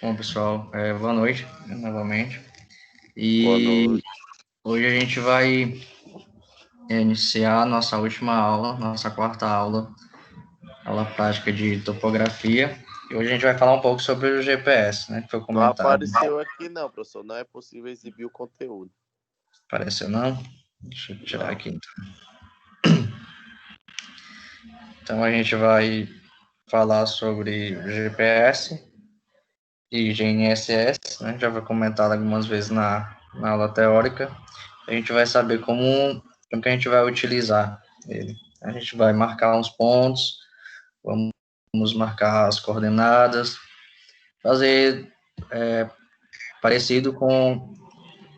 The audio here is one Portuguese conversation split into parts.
Bom, pessoal, boa noite novamente. Boa E noite. hoje a gente vai iniciar a nossa última aula, nossa quarta aula, aula prática de topografia. E hoje a gente vai falar um pouco sobre o GPS, né, que foi Não comentado. apareceu aqui não, professor. Não é possível exibir o conteúdo. Apareceu não? Deixa eu tirar Não. aqui então. Então a gente vai falar sobre o GPS e GNSS, né, já foi comentado algumas vezes na aula teórica. A gente vai saber como que a gente vai utilizar ele. A gente vai marcar uns pontos, vamos marcar as coordenadas, fazer parecido com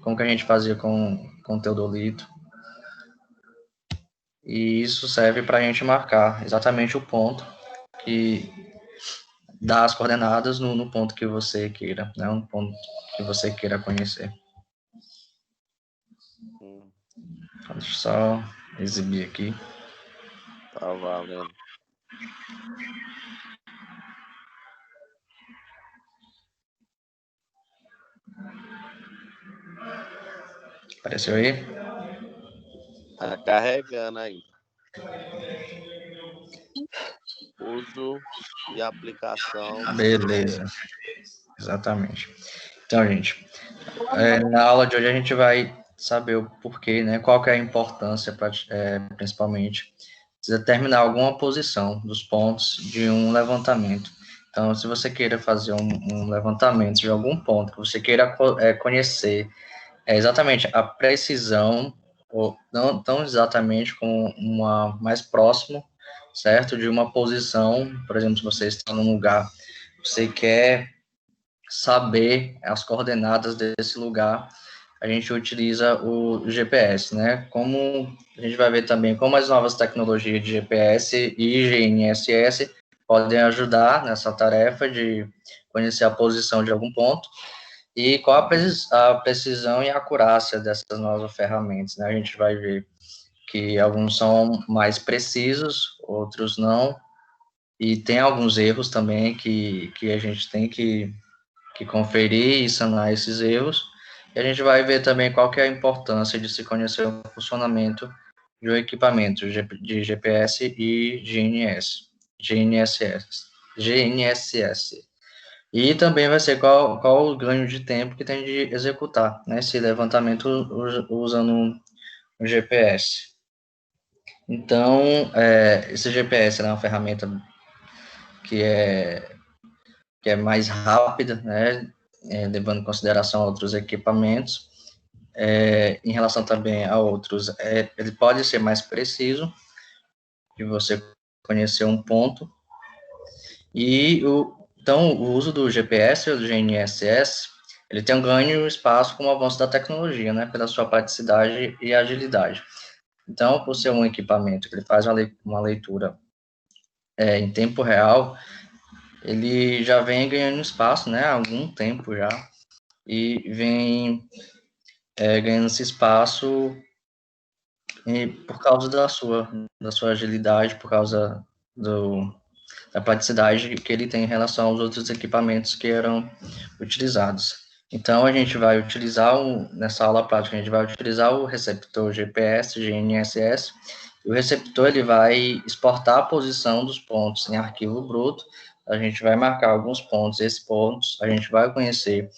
o que a gente fazia com o teodolito. E isso serve para a gente marcar exatamente o ponto que dá as coordenadas no ponto que você queira, né? Um ponto que você queira conhecer. Hum, Deixa eu só exibir aqui. tá valendo. Apareceu aí? Tá carregando ainda. Uso e aplicação do Beleza, GPS. exatamente. Então, gente, na aula de hoje a gente vai saber o porquê, né? Qual que é a importância, principalmente, de determinar alguma posição dos pontos de um levantamento. Então, se você queira fazer um levantamento de algum ponto que você queira conhecer exatamente a precisão, ou não tão exatamente como uma mais próximo, certo? De uma posição, por exemplo, se você está num lugar, você quer saber as coordenadas desse lugar, a gente utiliza o GPS, né? Como a gente vai ver também como as novas tecnologias de GPS e GNSS podem ajudar nessa tarefa de conhecer a posição de algum ponto e qual a precisão e a acurácia dessas novas ferramentas, né? A gente vai ver que alguns são mais precisos, outros não, e tem alguns erros também que a gente tem que conferir e sanar esses erros. E a gente vai ver também qual que é a importância de se conhecer o funcionamento de um equipamento de GPS e GNSS. E também vai ser qual o ganho de tempo que tem de executar, né, esse levantamento usando um GPS. Então, esse GPS é uma ferramenta que é, que é mais rápida, né, levando em consideração outros equipamentos, em relação também a outros, ele pode ser mais preciso, de você conhecer um ponto, então o uso do GPS ou do GNSS, ele tem um ganho no espaço com o avanço da tecnologia, né, pela sua praticidade e agilidade. Então, por ser um equipamento que ele faz uma leitura em tempo real, ele já vem ganhando espaço, né, há algum tempo já, e vem ganhando esse espaço por causa da sua agilidade, por causa da praticidade que ele tem em relação aos outros equipamentos que eram utilizados. Então, a gente vai utilizar, nessa aula prática, a gente vai utilizar o receptor GPS, GNSS, e o receptor ele vai exportar a posição dos pontos em arquivo bruto, a gente vai marcar alguns pontos, esses pontos a gente vai conhecer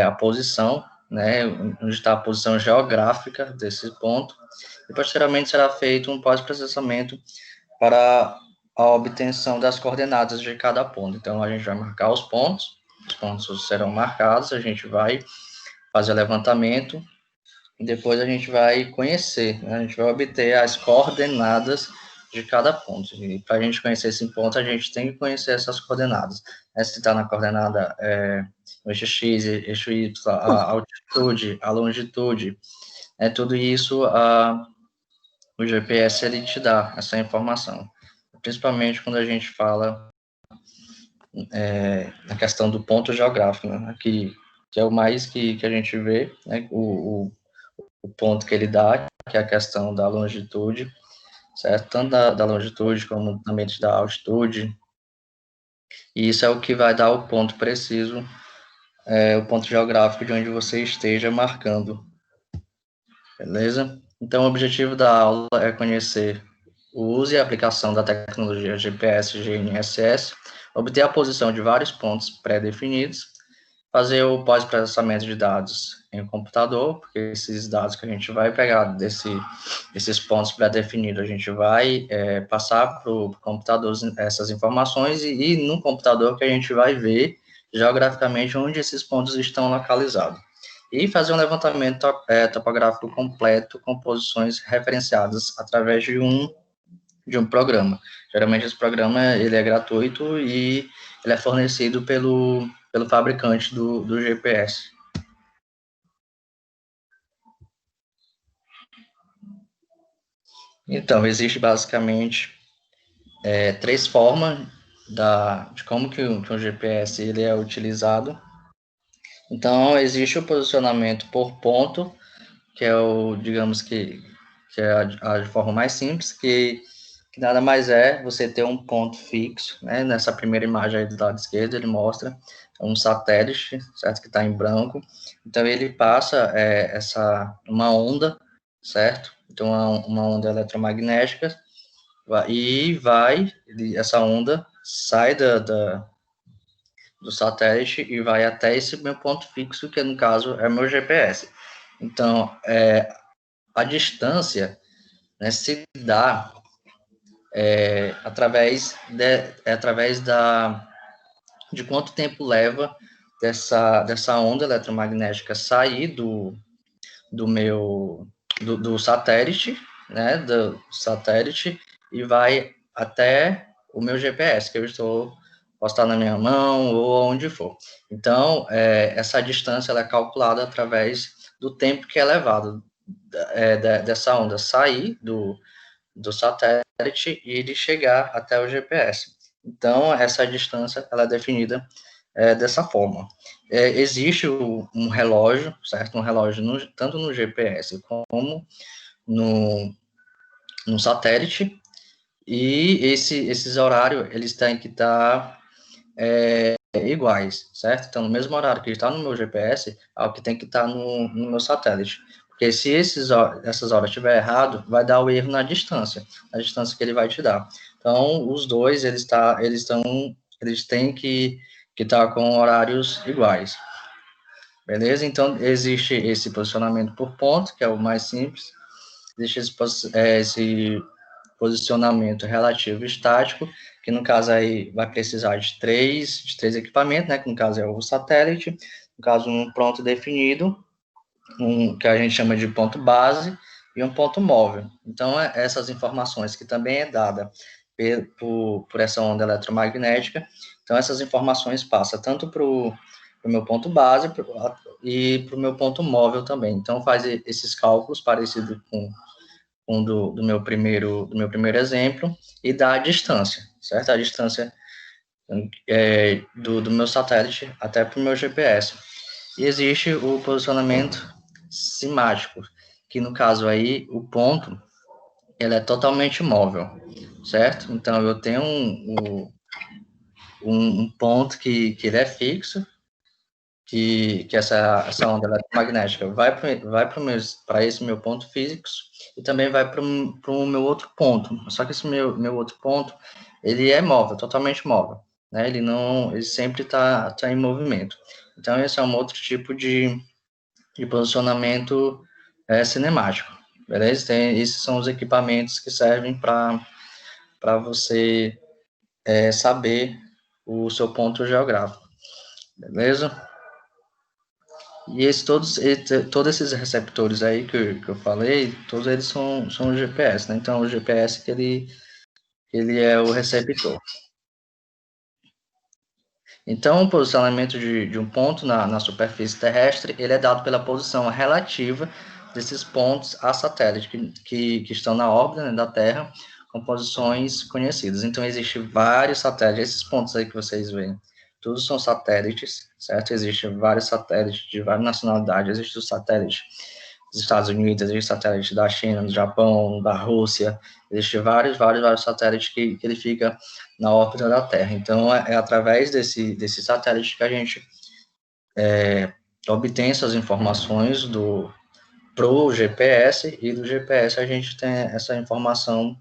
a posição, né, onde está a posição geográfica desse ponto, e posteriormente será feito um pós-processamento para a obtenção das coordenadas de cada ponto. Então, a gente vai marcar os pontos serão marcados, a gente vai fazer o levantamento, e depois a gente vai conhecer, né, a gente vai obter as coordenadas de cada ponto. E para a gente conhecer esse ponto, a gente tem que conhecer essas coordenadas. Se está na coordenada o eixo X, eixo Y, a altitude, a longitude, tudo isso o GPS ele te dá essa informação. Principalmente quando a gente fala na questão do ponto geográfico, né, que é o mais que a gente vê, né, o ponto que ele dá, que é a questão da longitude, certo? Tanto da longitude como também da altitude, E isso é o que vai dar o ponto preciso, o ponto geográfico de onde você esteja marcando. Beleza? Então, o objetivo da aula é conhecer o uso e a aplicação da tecnologia GPS e GNSS, obter a posição de vários pontos pré-definidos, fazer o pós-processamento de dados em um computador, porque esses dados que a gente vai pegar desses pontos pré-definidos, a gente vai passar para o computador essas informações e no computador que a gente vai ver geograficamente onde esses pontos estão localizados. E fazer um levantamento topográfico completo com posições referenciadas através de um programa. Geralmente esse programa ele é gratuito e ele é fornecido pelo fabricante do GPS. Então, existe basicamente 3 formas de como que o GPS ele é utilizado. Então, existe o posicionamento por ponto, que é digamos que é a forma mais simples, que nada mais é você ter um ponto fixo, né? Nessa primeira imagem aí do lado esquerdo, ele mostra um satélite, certo? Que está em branco. Então, ele passa uma onda, certo? Então, uma onda eletromagnética, e essa onda sai do satélite e vai até esse meu ponto fixo, que no caso é meu GPS. Então, a distância, né, se dá através de quanto tempo leva dessa onda eletromagnética sair do satélite, né, do satélite, e vai até o meu GPS, que eu posso estar na minha mão ou onde for. Então, essa distância ela é calculada através do tempo que é levado dessa onda sair do satélite e ele chegar até o GPS. Então, essa distância ela é definida dessa forma. Existe um relógio, certo? Um relógio tanto no GPS como no satélite, e esses horários eles têm que estar iguais, certo? Então, no mesmo horário que está no meu GPS, é o que tem que estar no meu satélite. Porque se essas horas estiver errado, vai dar o erro na distância que ele vai te dar. Então, os dois, eles têm que estar com horários iguais. Beleza? Então, existe esse posicionamento por ponto, que é o mais simples. Existe esse posicionamento relativo estático, que no caso aí vai precisar de três equipamentos, né, que no caso é o satélite, no caso um ponto definido, que a gente chama de ponto base, e um ponto móvel. Então, essas informações que também é dada por essa onda eletromagnética, então essas informações passam tanto para o meu ponto base e para o meu ponto móvel também. Então, faz esses cálculos parecidos com do meu primeiro exemplo, e da distância, certo? A distância do meu satélite até para o meu GPS. E existe o posicionamento simático, que no caso aí, o ponto, ele é totalmente móvel, certo? Então, eu tenho um ponto que ele é fixo, que essa onda eletromagnética vai para esse meu ponto fixo e também vai para o meu outro ponto. Só que esse meu outro ponto, ele é móvel, totalmente móvel, né? Ele sempre está em movimento. Então, esse é um outro tipo de posicionamento cinemático, beleza? Esses são os equipamentos que servem para você saber o seu ponto geográfico, beleza? E todos esses receptores aí que eu falei, todos eles são o GPS, né? Então, o GPS que ele é o receptor. Então, o posicionamento de um ponto na superfície terrestre, ele é dado pela posição relativa desses pontos a satélite, que estão na órbita, né, da Terra, com posições conhecidas. Então, existem vários satélites, esses pontos aí que vocês veem, todos são satélites, certo? Existem vários satélites de várias nacionalidades. Existe o satélite dos Estados Unidos, existe satélite da China, do Japão, da Rússia, existe vários satélites que ele fica na órbita da Terra. Então, é através desse satélite que a gente obtém essas informações pro GPS, e do GPS a gente tem essa informação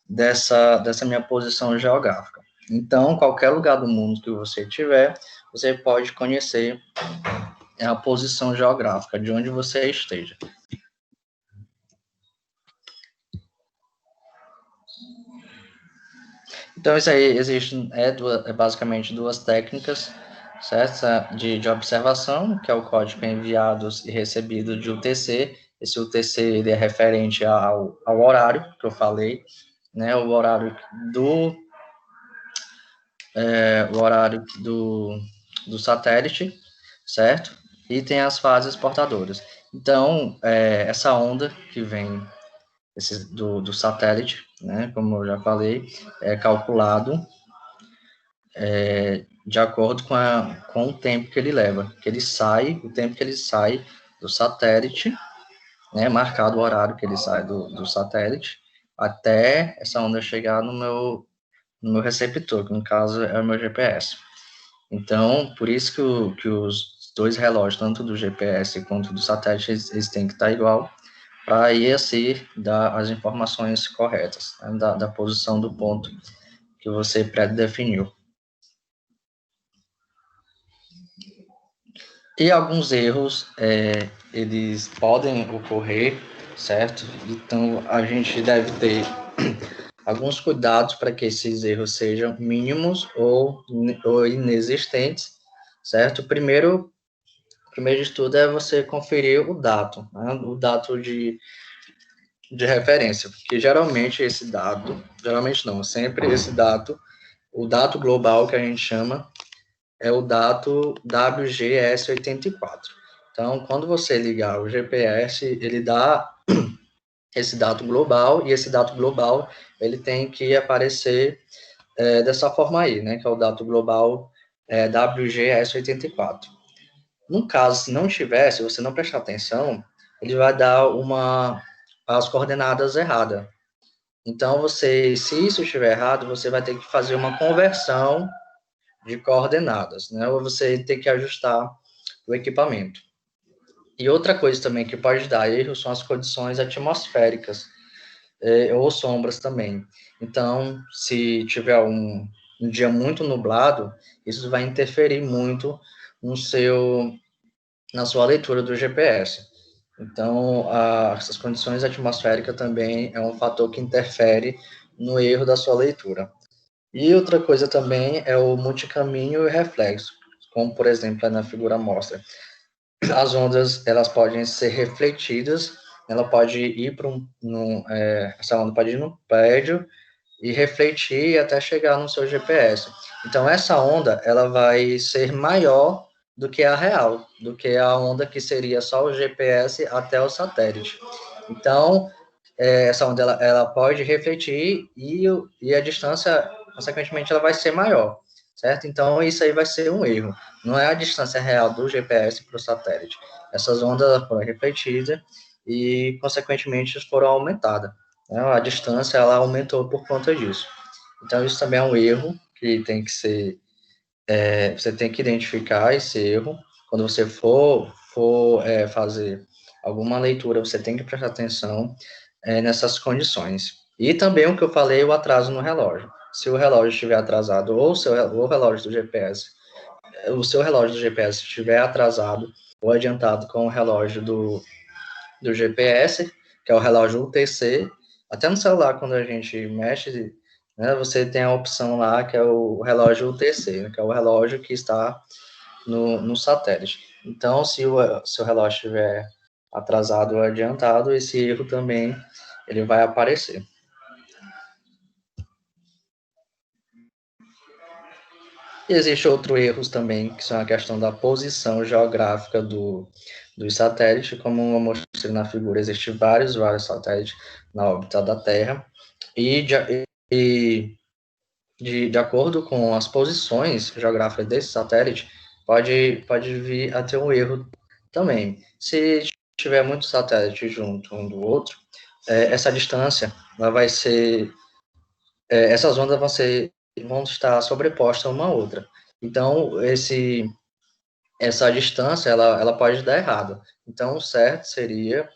dessa minha posição geográfica. Então, qualquer lugar do mundo que você tiver, você pode conhecer a posição geográfica de onde você esteja. Então, isso aí existe basicamente duas técnicas, certo? De observação, que é o código enviado e recebido de UTC. Esse UTC ele é referente ao horário que eu falei, né? O horário do satélite, certo? E tem as fases portadoras. Então, essa onda que vem do satélite, né, como eu já falei, é calculado de acordo com o tempo que ele leva, o tempo que ele sai do satélite, né, marcado o horário que ele sai do satélite, até essa onda chegar no meu receptor, que no caso é o meu GPS. Então, por isso que os dois relógios, tanto do GPS quanto do satélite, eles têm que estar igual, para aí assim dar as informações corretas, né, da posição do ponto que você pré-definiu. E alguns erros, eles podem ocorrer, certo? Então, a gente deve ter alguns cuidados para que esses erros sejam mínimos ou inexistentes, certo? Primeiro de tudo é você conferir o dado, né? O dado de referência, porque sempre esse dado, o dado global que a gente chama, é o dado WGS84. Então, quando você ligar o GPS, ele dá esse dado global, e esse dado global, ele tem que aparecer dessa forma aí, né, que é o dado global WGS84. No caso, se não tiver, se você não prestar atenção, ele vai dar as coordenadas erradas. Então, se isso estiver errado, você vai ter que fazer uma conversão de coordenadas, né? Ou você tem que ajustar o equipamento. E outra coisa também que pode dar erro são as condições atmosféricas, ou sombras também. Então, se tiver um dia muito nublado, isso vai interferir muito na sua leitura do GPS. Então, essas condições atmosféricas também é um fator que interfere no erro da sua leitura. E outra coisa também é o multicaminho e reflexo, como, por exemplo, na figura mostra. As ondas, elas podem ser refletidas, ela pode ir essa onda pode ir no prédio e refletir até chegar no seu GPS. Então, essa onda, ela vai ser maior do que a real, do que a onda que seria só o GPS até o satélite. Então, essa onda, ela pode refletir e a distância, consequentemente, ela vai ser maior, certo? Então, isso aí vai ser um erro. Não é a distância real do GPS para o satélite. Essas ondas foram refletidas e, consequentemente, foram aumentadas. A distância, ela aumentou por conta disso. Então, isso também é um erro que tem que ser, você tem que identificar esse erro. Quando você for fazer alguma leitura, você tem que prestar atenção nessas condições. E também o que eu falei, o atraso no relógio. Se o relógio estiver atrasado, ou o relógio do GPS, o seu relógio do GPS estiver atrasado ou adiantado com o relógio do GPS, que é o relógio UTC. Até no celular, quando a gente mexe, né, você tem a opção lá, que é o relógio UTC, né, que é o relógio que está no satélite. Então, se o seu relógio estiver atrasado ou adiantado, esse erro também ele vai aparecer. E existem outros erros também, que são a questão da posição geográfica dos satélites. Como eu mostrei na figura, existem vários satélites na órbita da Terra, e de acordo com as posições geográficas desse satélite, pode vir a ter um erro também. Se tiver muitos satélites junto um do outro, essa distância, ela vai ser, essas ondas vão estar sobrepostas uma à outra. Então, essa distância, ela pode dar errado. Então, o certo seria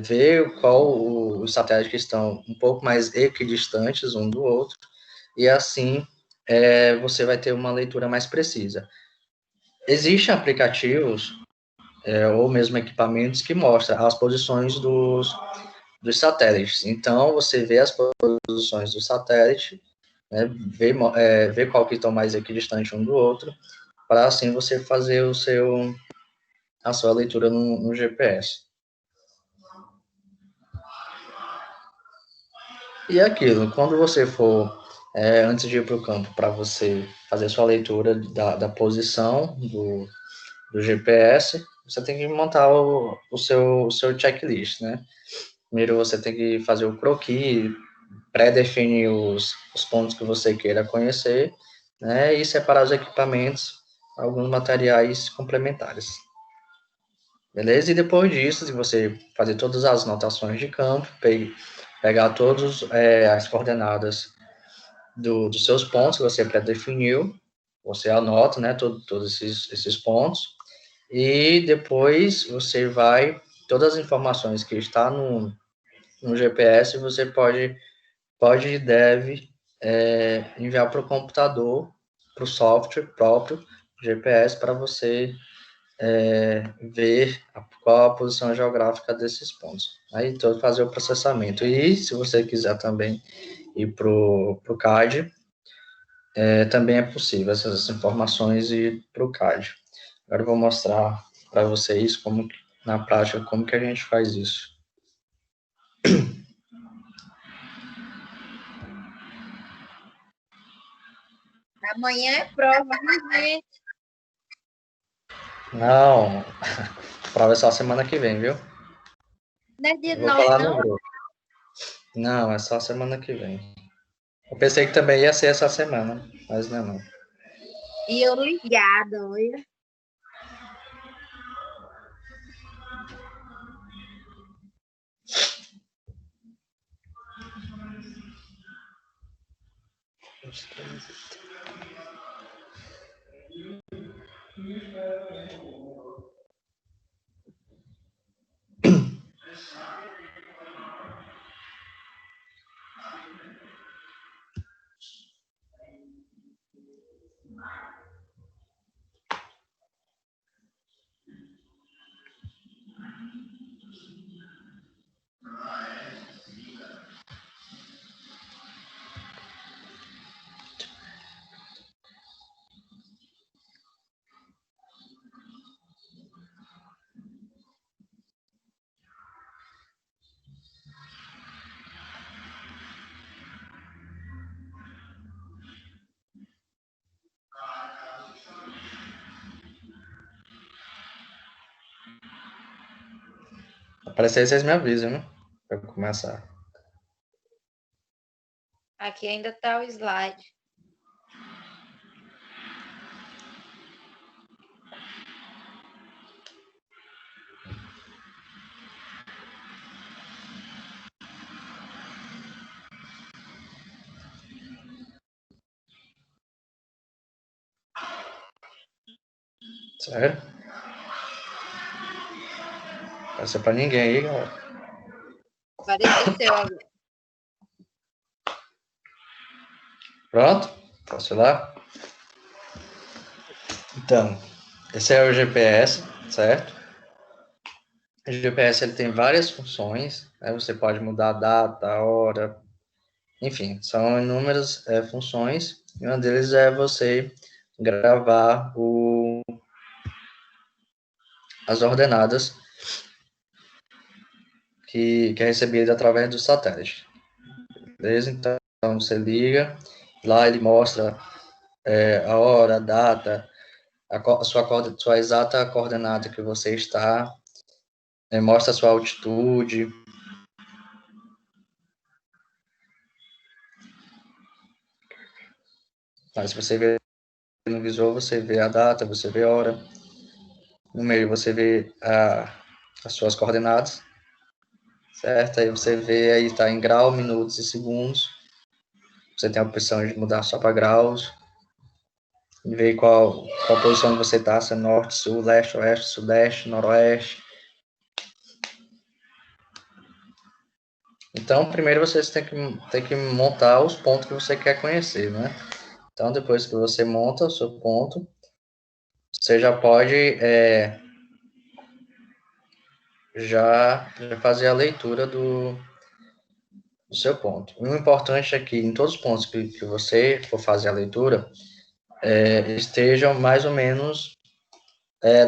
ver os satélites que estão um pouco mais equidistantes um do outro, e assim você vai ter uma leitura mais precisa. Existem aplicativos ou mesmo equipamentos que mostram as posições dos satélites. Então, você vê as posições do satélite, né, vê qual que estão mais equidistante um do outro, para assim você fazer a sua leitura no GPS. E aquilo, quando você for, antes de ir para o campo, para você fazer sua leitura da posição do GPS, você tem que montar o seu checklist, né? Primeiro você tem que fazer o croquis, pré-definir os pontos que você queira conhecer, né? E separar os equipamentos, alguns materiais complementares. Beleza? E depois disso, se você fazer todas as anotações de campo, pegar todas as coordenadas dos seus pontos que você pré-definiu, você anota, né, todos esses pontos, e depois você vai, todas as informações que está no GPS, você pode e deve enviar para o computador, para o software próprio GPS, para você ver qual a posição geográfica desses pontos. Aí, então, fazer o processamento. E, se você quiser também ir para o CAD, também é possível essas informações ir para o CAD. Agora eu vou mostrar para vocês na prática, como que a gente faz isso. Amanhã é prova, viu, gente? Não, prova é só semana que vem, viu? Não é dia Eu vou 9, falar não? no grupo. Não, é só semana que vem. Eu pensei que também ia ser essa semana, mas não é não. E eu ligada, olha. Aparecer aí, vocês me avisam, né? Pra eu começar. Aqui ainda tá o slide. Sério? Não apareceu pra ninguém aí, galera. Apareceu agora. Pronto? Posso ir lá? Então, esse é o GPS, certo? O GPS ele tem várias funções, né? Você pode mudar a data, a hora, enfim, são inúmeras funções. E uma deles é você gravar as ordenadas que é recebida através do satélite. Beleza? Então, você liga, lá ele mostra a hora, a data, sua exata coordenada que você está, mostra a sua altitude. Mas se você vê no visor, você vê a data, você vê a hora. No meio, você vê as suas coordenadas, certo? Aí você vê aí está em grau, minutos e segundos. Você tem a opção de mudar só para graus, e ver qual posição você está, se é norte, sul, leste, oeste, sudeste, noroeste. Então, primeiro você tem que montar os pontos que você quer conhecer, né? Então, depois que você monta o seu ponto, você já pode já fazer a leitura do seu ponto. O importante é que em todos os pontos que você for fazer a leitura, estejam mais ou menos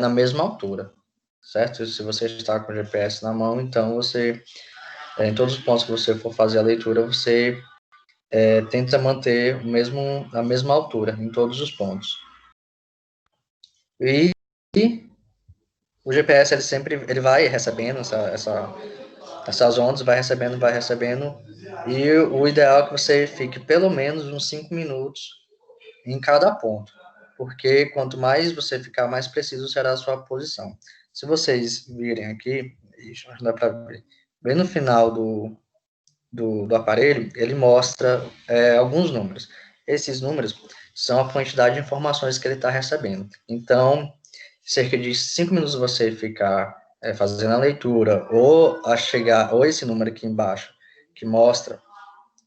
na mesma altura, certo? Se você está com o GPS na mão, então você, em todos os pontos que você for fazer a leitura, você tenta manter a mesma altura em todos os pontos. E o GPS, ele vai recebendo essas ondas, vai recebendo, e o ideal é que você fique pelo menos uns 5 minutos em cada ponto, porque quanto mais você ficar, mais preciso será a sua posição. Se vocês virem aqui, não dá para ver, bem no final do aparelho, ele mostra alguns números. Esses números são a quantidade de informações que ele está recebendo. Então, cerca de 5 minutos você ficar fazendo a leitura, ou esse número aqui embaixo, que mostra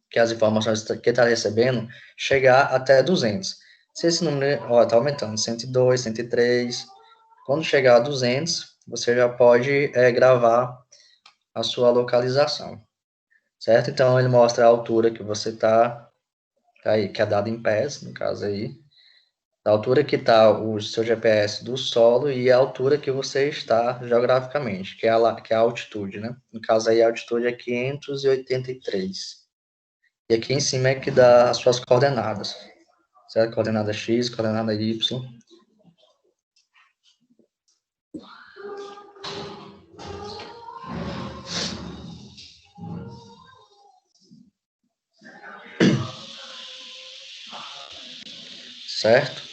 que as informações que ele está recebendo, chegar até 200. Se esse número está aumentando, 102, 103, quando chegar a 200, você já pode gravar a sua localização, certo? Então, ele mostra a altura que você está, aí, que é dada em pés, no caso aí, a altura que está o seu GPS do solo e a altura que você está geograficamente, que é a altitude, né? No caso aí, a altitude é 583. E aqui em cima é que dá as suas coordenadas, certo? Coordenada X, coordenada Y. Certo?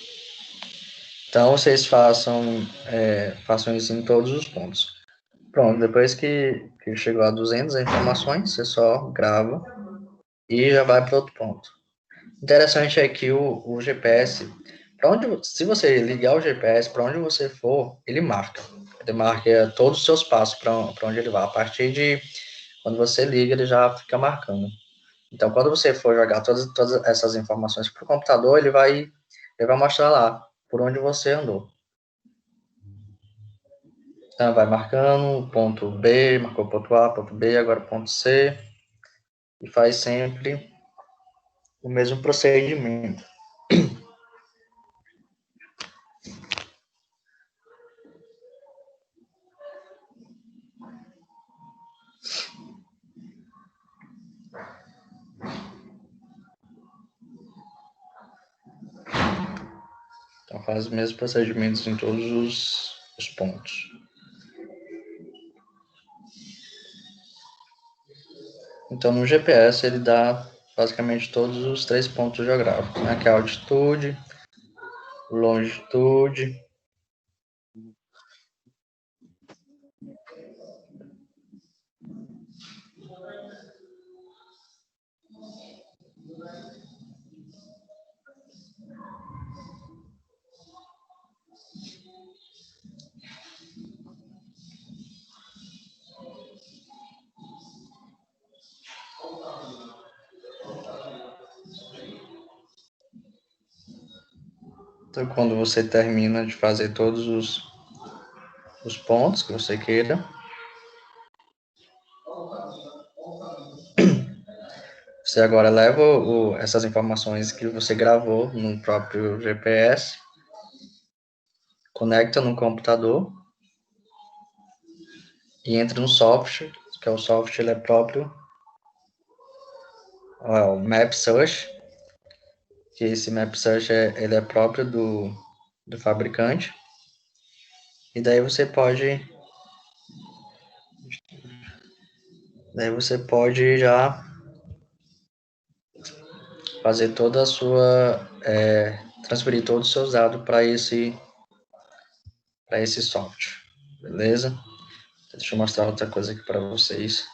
Então, vocês façam isso em todos os pontos. Pronto, depois que chegou a 200 informações, você só grava e já vai para outro ponto. Interessante é que o GPS, se você ligar o GPS, para onde você for, ele marca. Ele marca todos os seus passos para onde ele vai. A partir de quando você liga, ele já fica marcando. Então, quando você for jogar todas essas informações para o computador, ele vai mostrar lá por onde você andou. Então, vai marcando ponto B, marcou ponto A, ponto B, agora ponto C, e faz sempre o mesmo procedimento. Então, faz os mesmos procedimentos em todos os pontos. Então, no GPS, ele dá basicamente todos os 3 pontos geográficos, né? Que é a altitude, longitude, então, quando você termina de fazer todos os pontos que você queira, você agora leva essas informações que você gravou no próprio GPS, conecta no computador e entra no software, que é o software, ele é próprio, o Map Search, que esse Map Search ele é próprio do fabricante, e daí você pode já fazer toda a sua, transferir todos os seus dados para esse software, beleza? Deixa eu mostrar outra coisa aqui para vocês.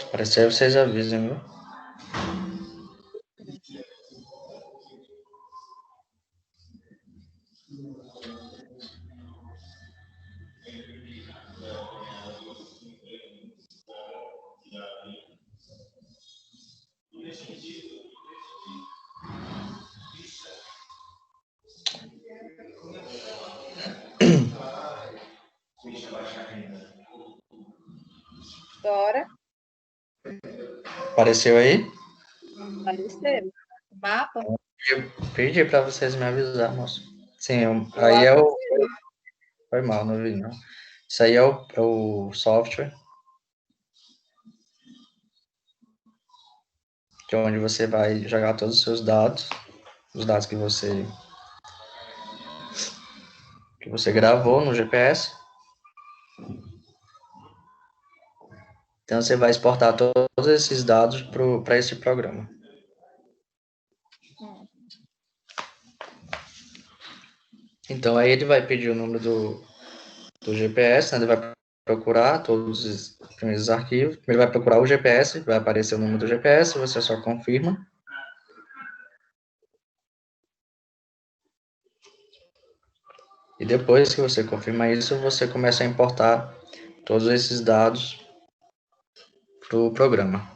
Aparecer, vocês avisem, viu? Bora. Apareceu aí? Apareceu. Mapa? Eu pedi para vocês me avisar, moço. Sim, Eu aí é o... avisei. Foi mal, não vi, não. Isso aí é o software, que é onde você vai jogar todos os seus dados, os dados que você gravou no GPS. Então, você vai exportar todos esses dados para esse programa. Então, aí ele vai pedir o número do GPS, né? Ele vai procurar todos os primeiros arquivos. Ele vai procurar o GPS, vai aparecer o número do GPS, você só confirma. E depois que você confirma isso, você começa a importar todos esses dados para o programa.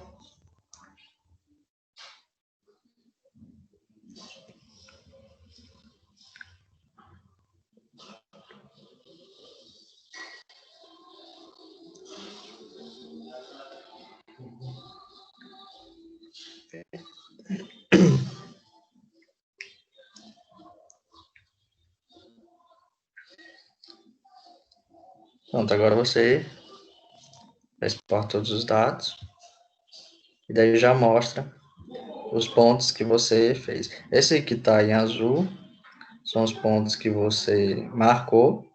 Pronto, agora você exporta todos os dados. E daí já mostra os pontos que você fez. Esse que está em azul são os pontos que você marcou,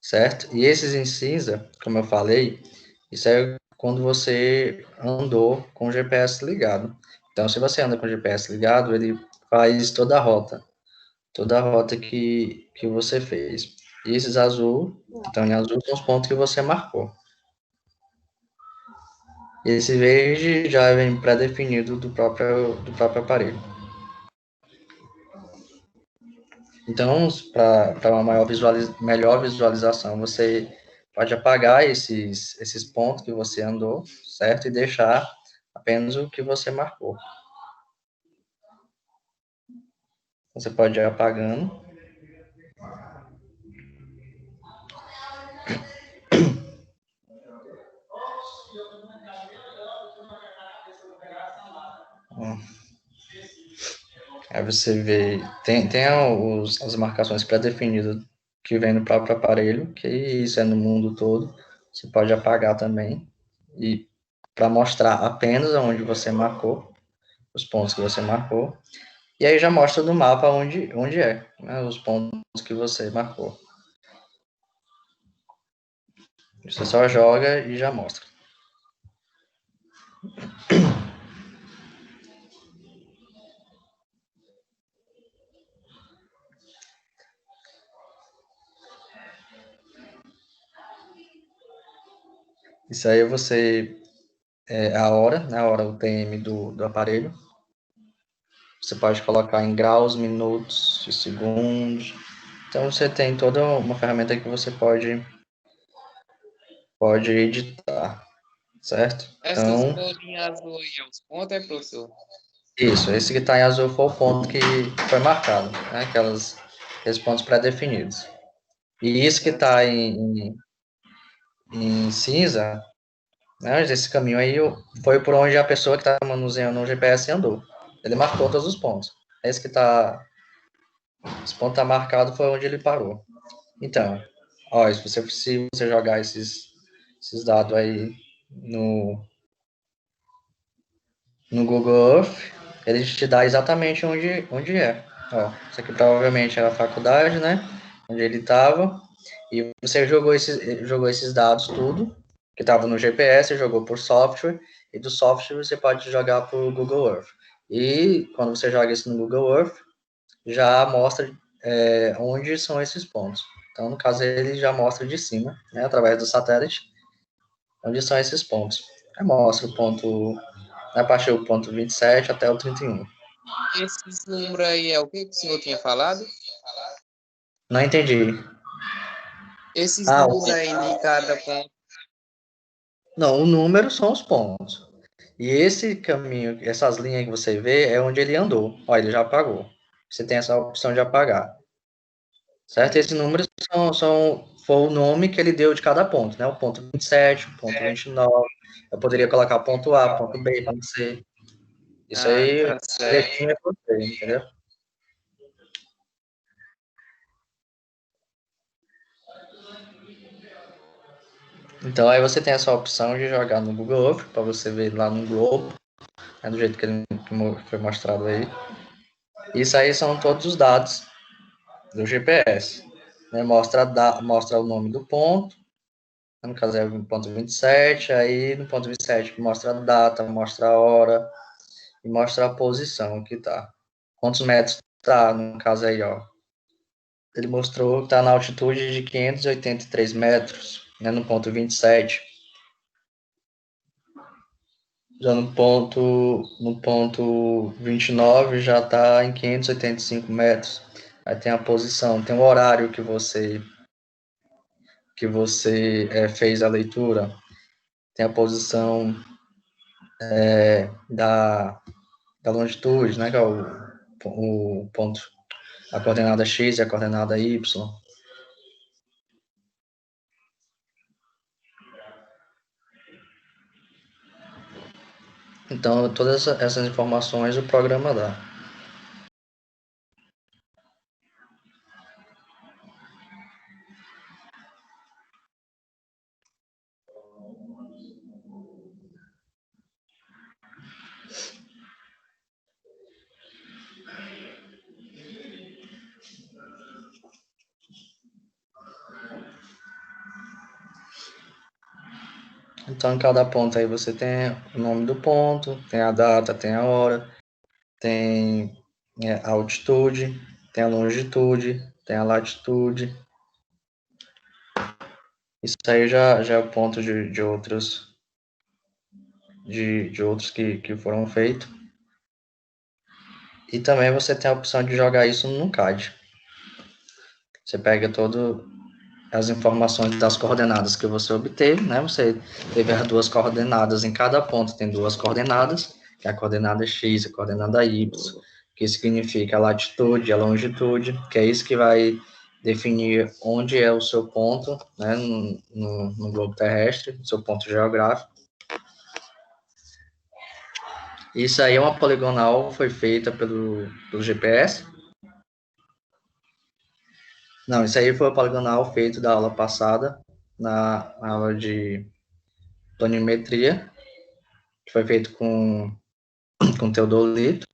certo? E esses em cinza, como eu falei, isso é quando você andou com o GPS ligado. Então, se você anda com o GPS ligado, ele faz toda a rota que você fez. E esses azul, que estão em azul, são os pontos que você marcou. E esse verde já vem pré-definido do próprio aparelho. Então, para uma melhor visualização, você pode apagar esses pontos que você andou, certo? E deixar apenas o que você marcou. Você pode ir apagando. Aí você vê, tem as marcações pré-definidas que vem no próprio aparelho, que isso é no mundo todo. Você pode apagar também. E para mostrar apenas onde você marcou, os pontos que você marcou. E aí já mostra no mapa onde é, né, os pontos que você marcou. Você só joga e já mostra. Isso aí você, a hora, né, a hora UTM do aparelho. Você pode colocar em graus, minutos e segundos. Então você tem toda uma ferramenta que você pode editar, certo? Essas Então, bolinhas azul aí, os pontos, professor? isso, esse que está em azul foi o ponto que foi marcado, né? Aqueles pontos pré-definidos. E isso que está em cinza, Mas esse caminho aí foi por onde a pessoa que estava manuseando o GPS andou. Ele marcou todos os pontos. Esse que tá. Esse ponto tá marcado foi onde ele parou. Então, ó, se você jogar esses dados aí no Google Earth, ele te dá exatamente onde é. Ó, isso aqui provavelmente era a faculdade, né? Onde ele estava. E você jogou esses dados tudo, que estava no GPS, jogou por software, e do software você pode jogar por Google Earth. E quando você joga isso no Google Earth, já mostra onde são esses pontos. Então, no caso, ele já mostra de cima, né, através do satélite, onde são esses pontos. Aí mostra o ponto, a partir do ponto 27 até o 31. Esses números aí é o que o senhor tinha falado? Não entendi. Esses Ah, números aí de cada ponto. não, o número são os pontos. E esse caminho, essas linhas que você vê, é onde ele andou. Ó, ele já apagou. Você tem essa opção de apagar. Certo? Esses números foi o nome que ele deu de cada ponto, né? O ponto 27, o ponto 29. Eu poderia colocar ponto A, ponto B, ponto C. Isso Ah, aí tá certo. define você, entendeu? Então aí você tem essa opção de jogar no Google Earth, para você ver lá no globo, né, do jeito que foi mostrado aí. Isso aí são todos os dados do GPS. Né? Mostra o nome do ponto, no caso é o ponto 27, aí no ponto 27 mostra a data, mostra a hora e mostra a posição que tá. Quantos metros tá, no caso aí, ó. Ele mostrou que tá na altitude de 583 metros, né, no ponto 27. Já no ponto 29 já está em 585 metros. Aí tem a posição, tem o horário que você fez a leitura, tem a posição da longitude, né, que é o ponto, a coordenada x e a coordenada y. Então, todas essas informações o programa dá. Então, em cada ponto aí você tem o nome do ponto, tem a data, tem a hora, tem a altitude, tem a longitude, tem a latitude. Isso aí já é o ponto de outros que foram feitos. E também você tem a opção de jogar isso no CAD. Você pega todas as informações das coordenadas que você obteve, né? Você teve as duas coordenadas, em cada ponto tem duas coordenadas, que é a coordenada x e a coordenada y, que significa a latitude e a longitude, que é isso que vai definir onde é o seu ponto, né, no globo terrestre, seu ponto geográfico. Isso aí é uma poligonal, foi feita pelo GPS. Não, isso aí foi o poligonal feito da aula passada, na aula de planimetria, que foi feito com teodolito,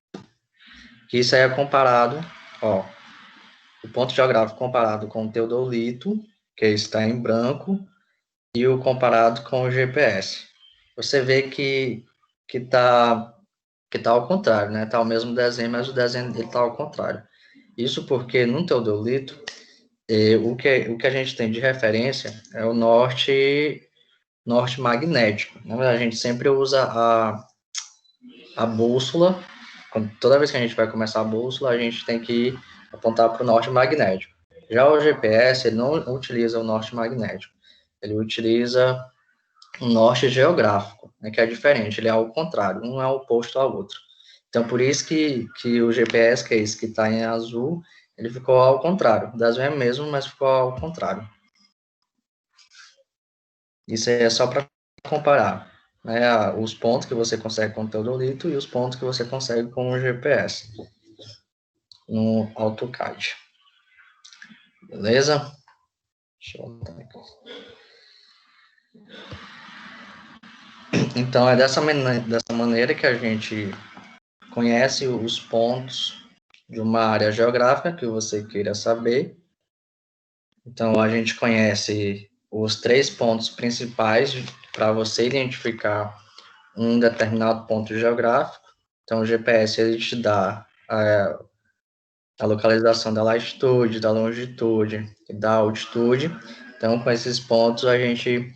que isso aí é comparado, ó, o ponto geográfico comparado com o teodolito, que está em branco, e o comparado com o GPS. Você vê que tá ao contrário, né? Tá o mesmo desenho, mas o desenho dele tá ao contrário. Isso porque no teodolito, o que a gente tem de referência é o norte magnético. Né? A gente sempre usa a bússola. Toda vez que a gente vai começar a bússola, a gente tem que apontar para o norte magnético. Já o GPS, ele não utiliza o norte magnético. Ele utiliza o norte geográfico, né, que é diferente. Ele é ao contrário, um é oposto ao outro. Então, por isso que o GPS, que é esse que está em azul, ele ficou ao contrário. O desenho é mesmo, mas ficou ao contrário. Isso é só para comparar. né, os pontos que você consegue com o teodolito e os pontos que você consegue com o GPS no AutoCAD. Beleza? Deixa eu botar aqui. Então, é dessa maneira que a gente conhece os pontos de uma área geográfica que você queira saber. Então, a gente conhece os 3 pontos principais para você identificar um determinado ponto geográfico. Então, o GPS ele te dá a localização da latitude, da longitude e da altitude. Então, com esses pontos, a gente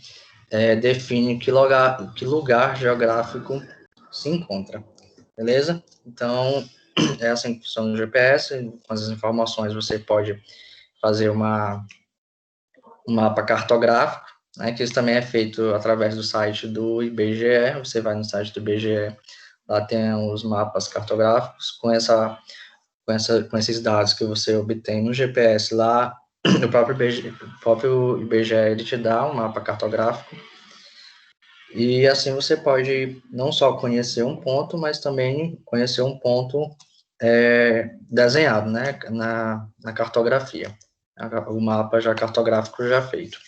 define que lugar geográfico se encontra, beleza? Então, é assim que funciona o GPS. Com as informações, você pode fazer um mapa cartográfico, né, que isso também é feito através do site do IBGE. Você vai no site do IBGE, lá tem os mapas cartográficos com esses dados que você obtém no GPS lá, o próprio IBGE ele te dá um mapa cartográfico, e assim você pode não só conhecer um ponto, mas também conhecer um ponto desenhado, né, na cartografia, o mapa já cartográfico já feito.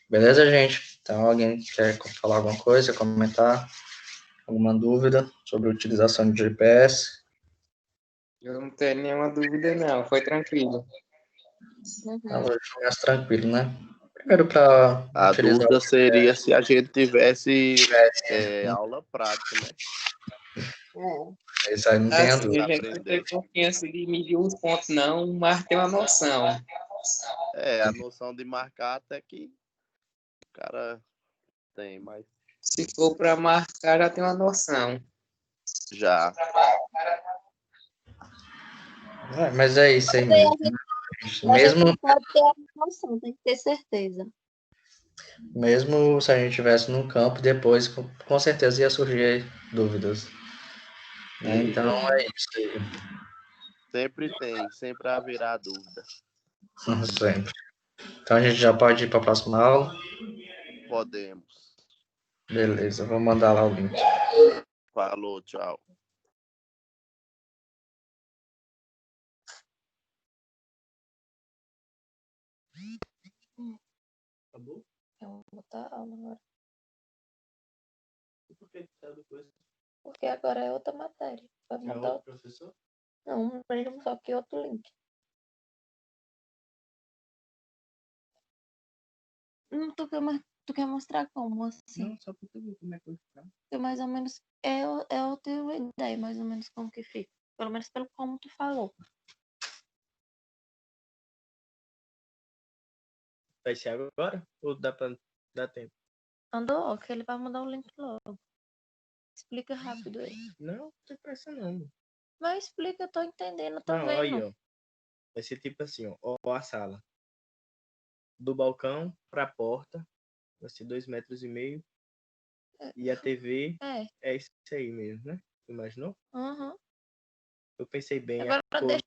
Beleza, gente? Então, alguém quer falar alguma coisa, comentar, alguma dúvida sobre a utilização de GPS? Eu não tenho nenhuma dúvida, não. Foi tranquilo. Ah, hoje foi mais tranquilo, né? Primeiro, para A utilizar dúvida o seria se a gente tivesse GPS, aula prática, né? isso aí não tem a Assim, dúvida. a gente não tem confiança de medir os pontos, não, mas tem uma noção. A noção de marcar até que o cara tem, mas Se for para marcar, já tem uma noção. já. Mas é isso aí Daí mesmo. a gente Mesmo, não pode ter a noção, tem que ter certeza. mesmo se a gente estivesse no campo, depois com certeza ia surgir dúvidas. Né? Então é isso aí. Sempre haverá dúvida. Sempre. Então a gente já pode ir para a próxima aula? Podemos. Beleza, vou mandar lá o link. Falou, tchau. Eu vou botar a aula agora. Porque agora é outra matéria. Vai mandar outro professor? Não, mesmo só que outro link. Tu quer mostrar como assim? Não, só pra tu ver como é que vai ficar. Eu mais ou menos. Eu tenho uma ideia mais ou menos como que fica. Pelo menos pelo como tu falou. Vai ser agora? Ou dá pra dar tempo? Andou, que ele vai mandar o link logo. Explica rápido aí. Não, não tem pressa não. Mas explica, eu tô entendendo, eu tô Não, aí, vendo. ó. Vai ser tipo assim, ó a sala. Do balcão pra porta, vai ser 2,5 metros. E a TV é isso aí mesmo, né? Imaginou? Uhum. Eu pensei bem, Agora a cor deixa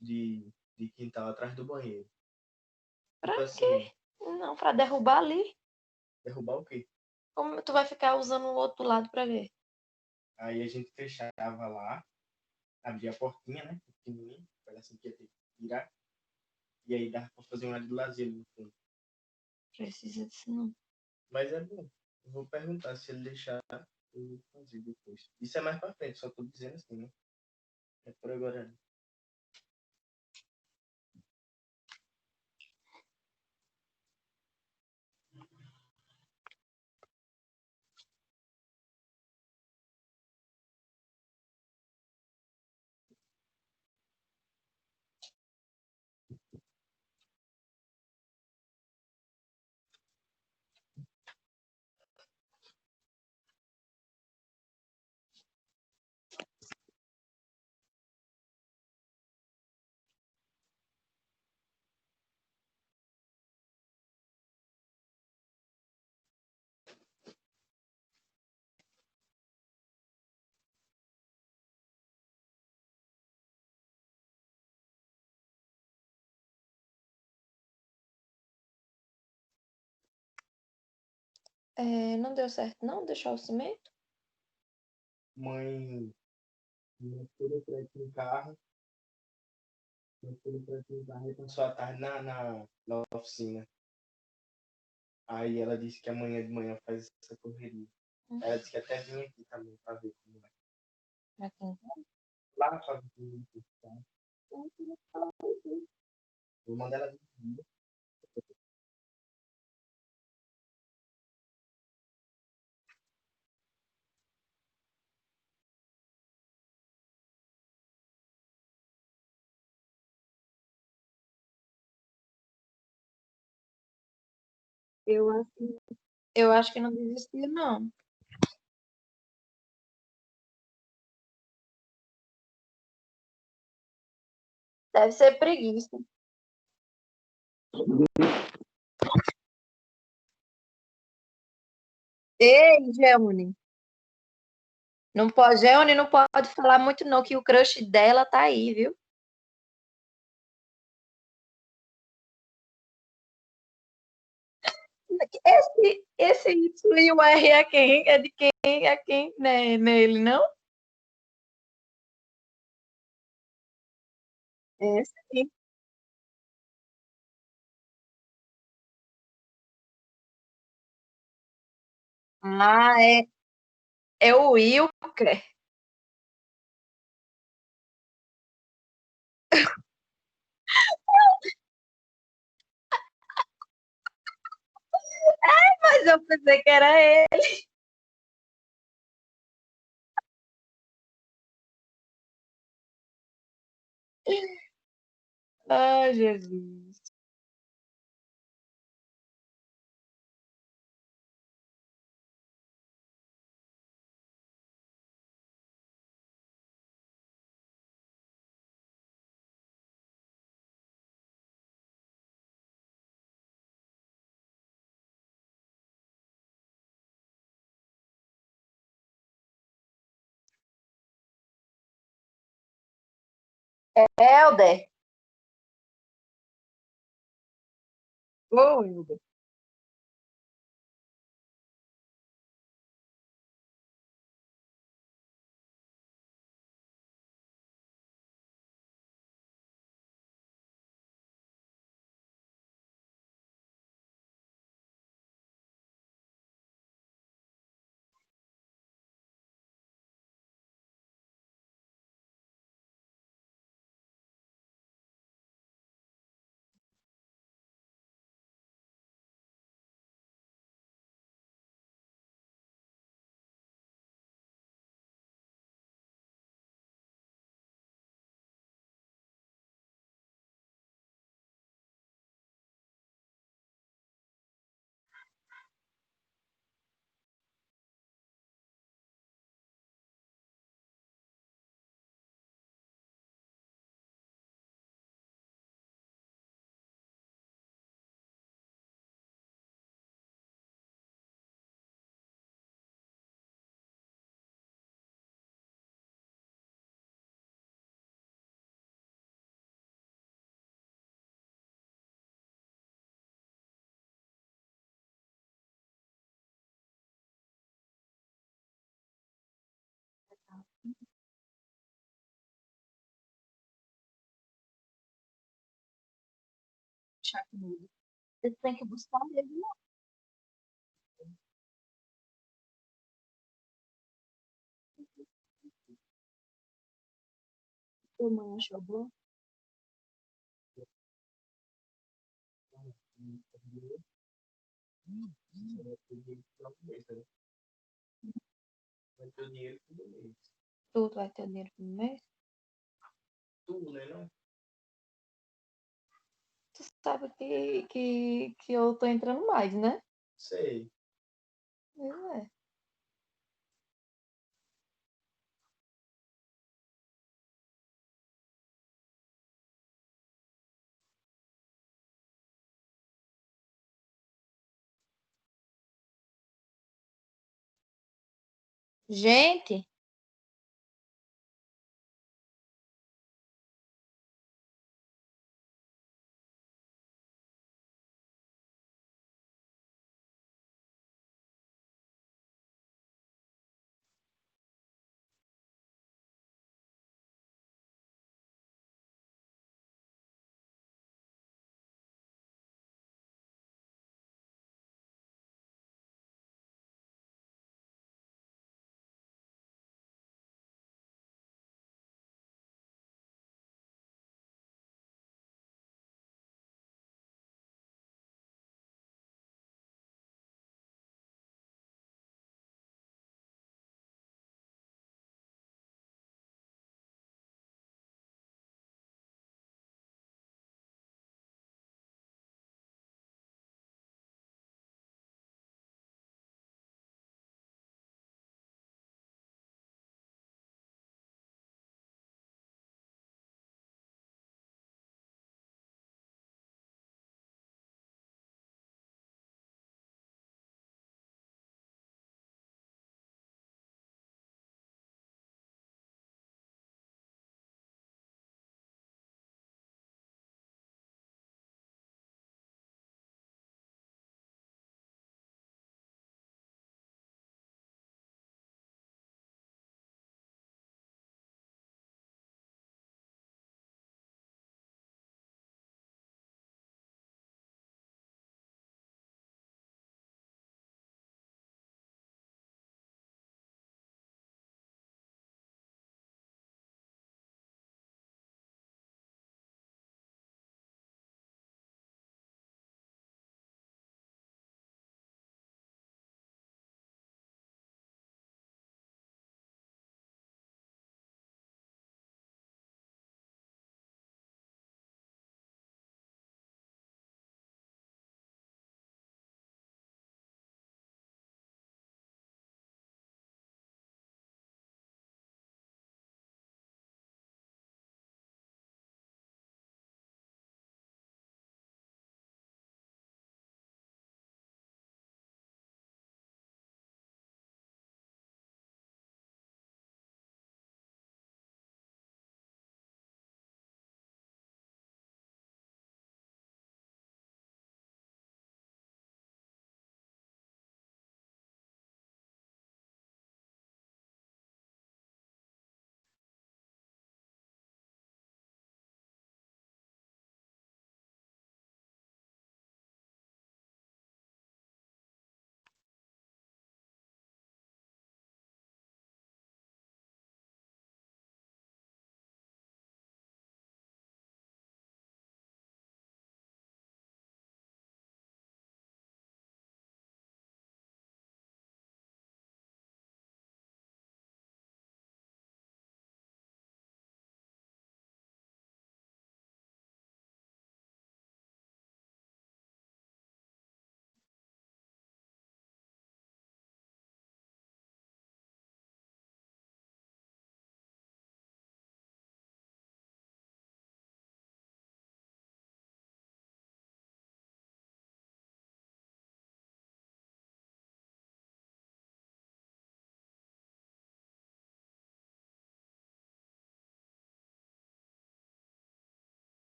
de quintal atrás do banheiro. Pra Tipo quê? assim, Não, pra derrubar ali. derrubar o quê? Como tu vai ficar usando o outro lado pra ver? Aí a gente fechava lá, abria a portinha, né? Pequenininha, assim que ia ter que virar. E aí dava pra fazer uma área de lazer ali no fundo. Precisa disso não. Mas é bom. Eu vou perguntar se ele deixar eu vou fazer depois. Isso é mais pra frente, só tô dizendo assim, né? É por agora. Né? Não deu certo não deixar o cimento? Mãe, minha filha foi aqui no carro. Minha filha foi aqui no carro e passou a tarde na oficina. Aí ela disse que amanhã de manhã faz essa correria. Ela disse que até vinha aqui também pra ver como é. Aqui. Lá pra ver tá? Vou mandar ela vir. Eu acho que não desistia, não. Deve ser preguiça. Ei, Geone. Não pode, Geone não pode falar muito não, que o crush dela tá aí, viu? Esse Y e o R é quem? É de quem? É quem? Né, nele, não? É, sim. Ah, é o Wilker. Mas eu pensei que era ele. Ai, Jesus. Helder. Ô, Helder. Sharknado. Você tem que buscar ele lá. Tua mãe achou bom? Vai ter o dinheiro todo mês. Tu vai ter dinheiro no mês? Tu, né, não? Tu sabe que eu tô entrando mais, né? Sei. Pois é. Gente,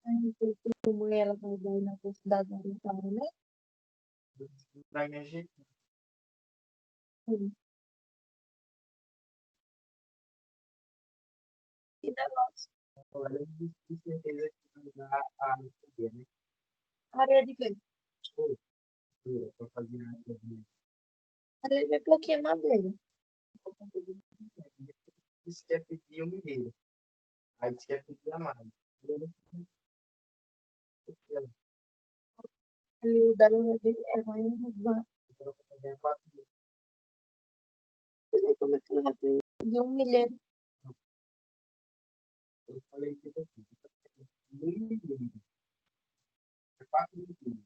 Ai, não sei como ela vai dar na velocidade oriental, né? Vai me ajeitar. Sim. Que negócio. Agora eu tenho certeza que vai dar a receber, né? Areia de quê? Para fazer a receber. Areia de pouquinho madeira. Disse que ia pedir um milheiro. Aí disse que ia pedir a mais. Ali o dela vai vai. Então, eu vou fazer a 4 mil. Não sei como é que ela vai pedir 1 milheiro. Eu falei que eu fiz. Um milheiro. É 4 mil.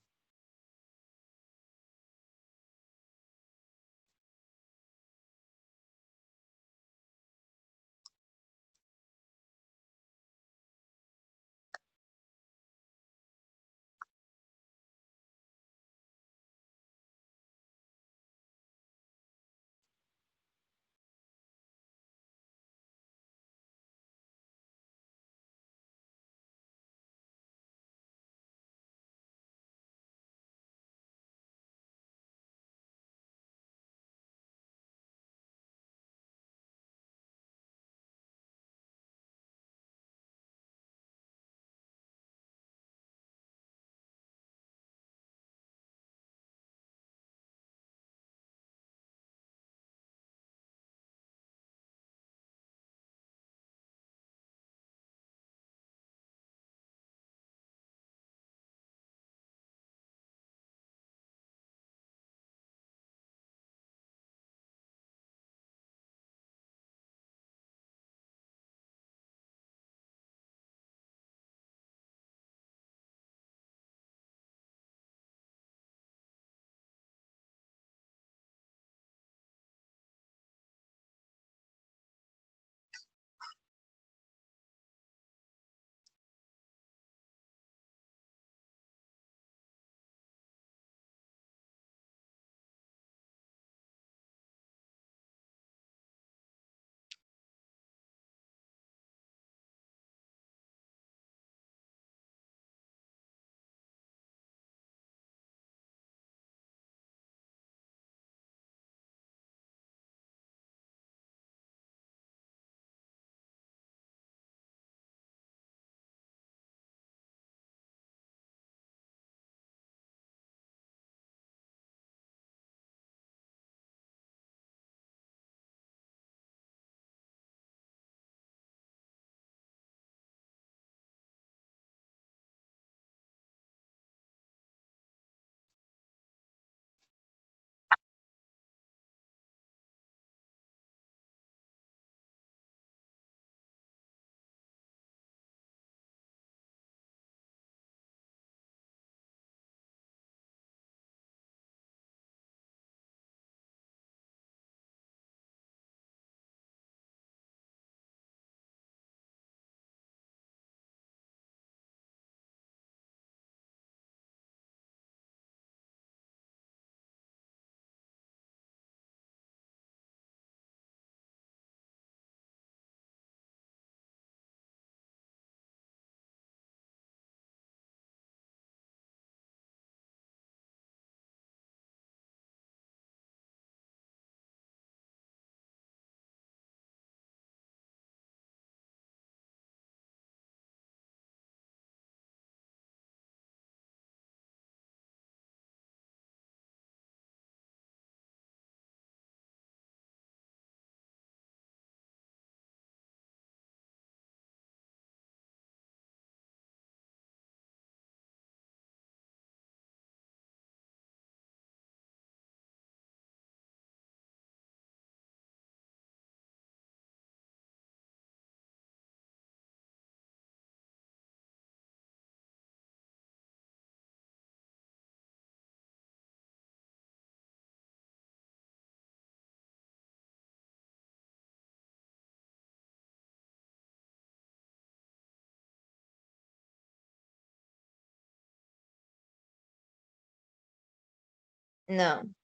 Não.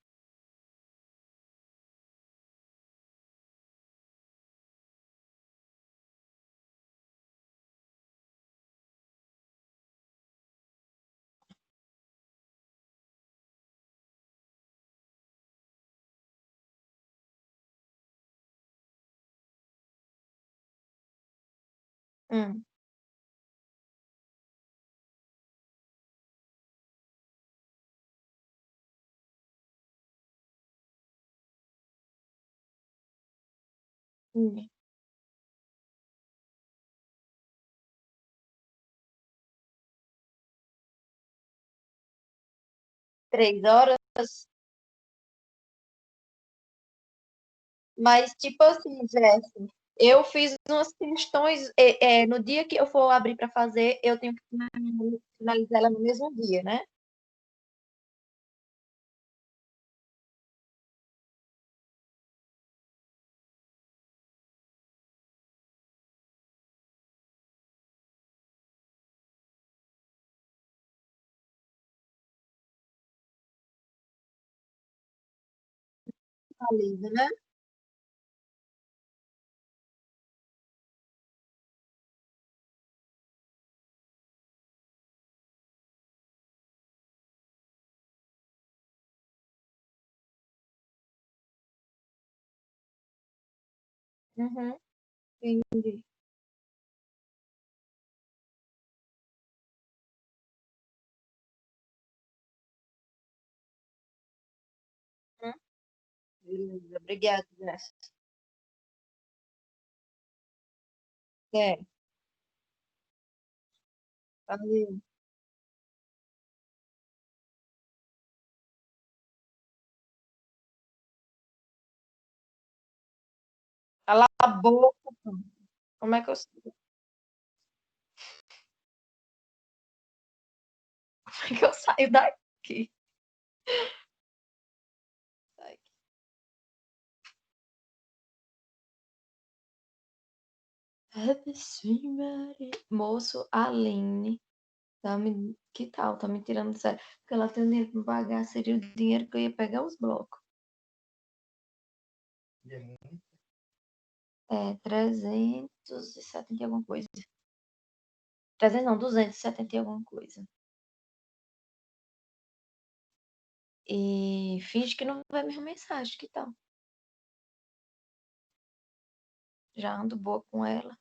Hum. Hum. Três horas? Mas, tipo assim, Jess, eu fiz umas questões. No dia que eu for abrir para fazer, eu tenho que finalizar ela no mesmo dia, né? Finaliza, né? Uhum, entendi. Hum, beleza, obrigada, Jess. É, valeu. Cala a boca, pô. Como é que eu, como é que eu saio daqui? Sai. Moço, Aline, que tal? Tá me tirando do sério. Porque ela tem dinheiro pra me pagar, seria o dinheiro que eu ia pegar os blocos. É 370 e alguma coisa. 300 não, 270 e alguma coisa. E finge que não vê minha mensagem, que tal? Já ando boa com ela.